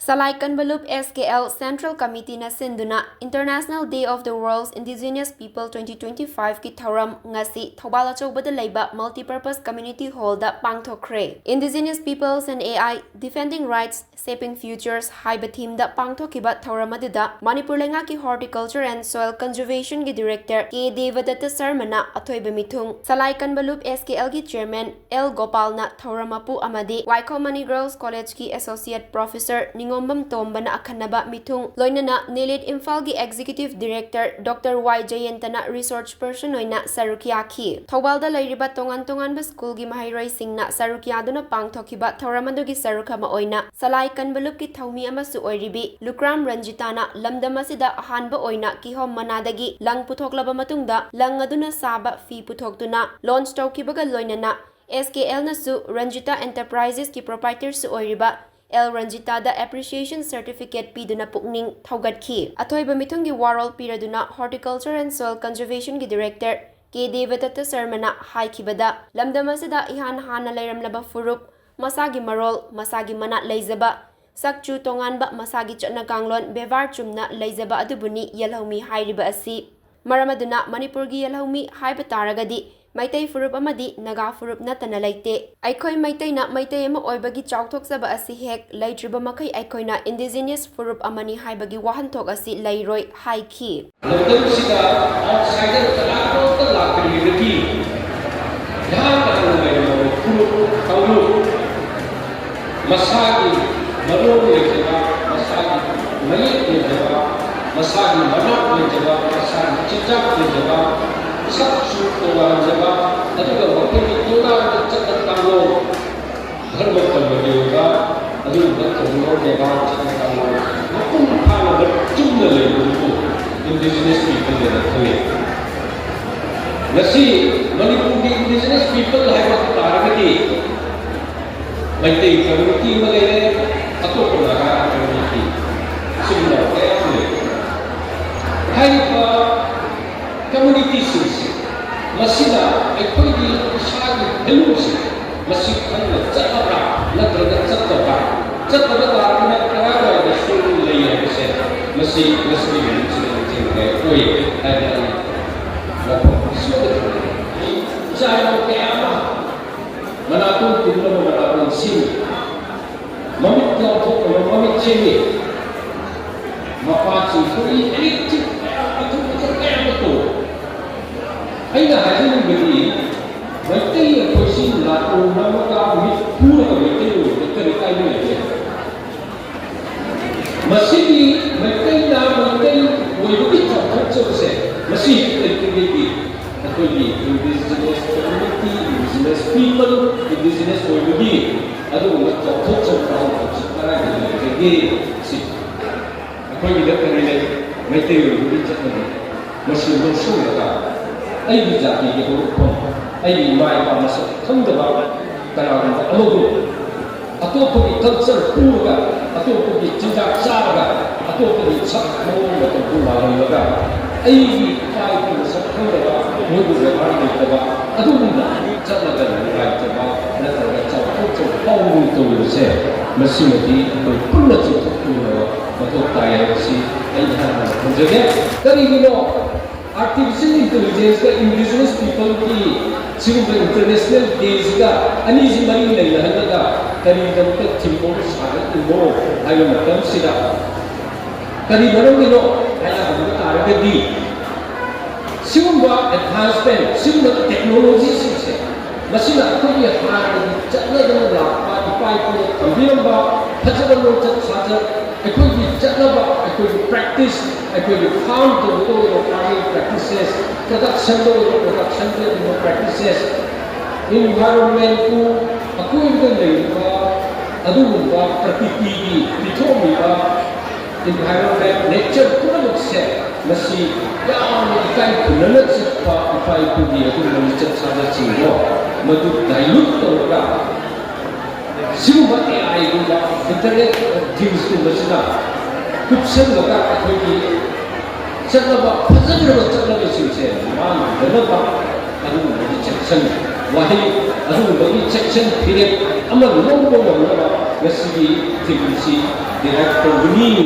Salaai Kanba SKL Central Committee na Sinduna International Day of the World's Indigenous People 2025 ki thauram ngasi Thobal Achobada Laiba Multipurpose Community Hall da Pangthokhre. Indigenous Peoples and AI Defending Rights Shaping Futures haiba theme da Pangthokiba thauram aduda Manipur Lenga ki Horticulture and Soil Conservation ki Director K Devadatta Sarmana athoiba mithung Salaai Kanba SKL ki Chairman L Gopal na thauramapu amadi Waikomani Girls College ki Associate Professor Ngombam Tombana Akhanaba Mithung Loinana Nilit Imphal Executive Director Dr. Y Jayantana Research Person Oina Sarukiaki Thobalda Lairiba Tongan Tonganba School gi Mahairoi Singna Sarukiaduna Pangthokiba Thoramandugi Sarukama Oina Salaai Kanba ki Thaumi amasu oiribi Lukram Ranjitana Lamdamasida Ahanba Oina Kihom Manadagi Lang Puthoklaba Matungda Lang aduna Saba Fi Puthoktuna Launch Taukibaga Loinana SKL nasu Ranjita Enterprises ki proprietor su oiriba El Ranjita da Appreciation Certificate piduna pukning thaugatki. Athoiba mithungi warol piraduna Horticulture and Soil Conservation ki Director K Devadatta Sarmana haikibada lamdamasida ihan hana lairamlaba furup masagi marol masagi mana leizaba sakchu tonganba masagi chatna kanglon bevar chumna leizaba adubuni yalhaumi hairiba asi maramaduna Manipurgi yalhaumi haiba taragadi Maitai Furup amadi Naga Furup natana laite. Aikoi Maitai na Maitai ama oibagi chautok saba asi hek laitriba makai aikoi na Indigenous Furup amani haibagi wahantok asi lairoi haiki. Local sida outsider kalakro ka lakri yahan ka ngai furup kaulu masagi marong lejaba masagi mayit lejaba masagi manok lejaba masagi cicak lejaba Saksu Tuhan Jaga, tapi kalau kita Tuhan cakap kamu, harus berdoa, aduh berdoa jaga cakap kamu. Aku kalau berjumpa lagi itu, Indigenous people yang ada. Nasi Manipur Indigenous people hebat target. Maitai community mana? Aku pernah community. Sinduna apa? Hai community sisi, masih ekoi di isagi delusi, masih kan cakap, nak terdekat cakap nak kerana ada sesuatu lain besar, masih ekoi ada lapor sesuatu. Jangan keama, manapun kita manapun sini, mamit kelompok, mamit cini, mapaci, kuri elit, itu betul. Aina hajin beri, Maitai yang kosin laku nama kami pura Maitai itu kereta ini aja. Masih di Maitai boleh cakap macam masih terjadi. Atau di Indigenous community, Indigenous people, Indigenous community, aduh cakap sekarang jadi sih. Aku tidak kenal Maitai itu cakap masih musuh ya. Ai jati ke hukum ai mai pa masuk khandaba kana amogu atau pergi culture pura atau pergi cinta cara atau pergi sak mau atau pura laga ai kai pun masuk khandaba mogu berani coba atau bunda cara dan rai coba nak cara hukum pau itu se masih di pura itu atau tayar si ai dah menjaga dari bino Artificial intelligence का indigenous people की सिर्फ international days का अनीजी मरी नहीं है ना करीबन तक चिंपो सारे इम्बो आयो मतलब सिरा करीबन में लो आया हम लोग तारे पे दी सिर्फ advancement सिर्फ technology से मशीन आपको ये हार चलने देने लापा इपाई को कम्प्यूटर बा फजर लोग चल साजर equally Janaba, equally practice, equally found the role of farming practices, production practices, environment to according Adumba, Prakriti, Pitomiba, environment, nature, Kulanuk, Masi, Yam, Ikai, Kulanuk, if I could be a good Saja, Madu dilute the Siapa AI guna internet jenis tu macam kup semua kan aku Cakap pasal berapa cakap sih mana berapa aduh bagi section wahai aduh bagi section period amal nombor berapa mesti divisi the act convening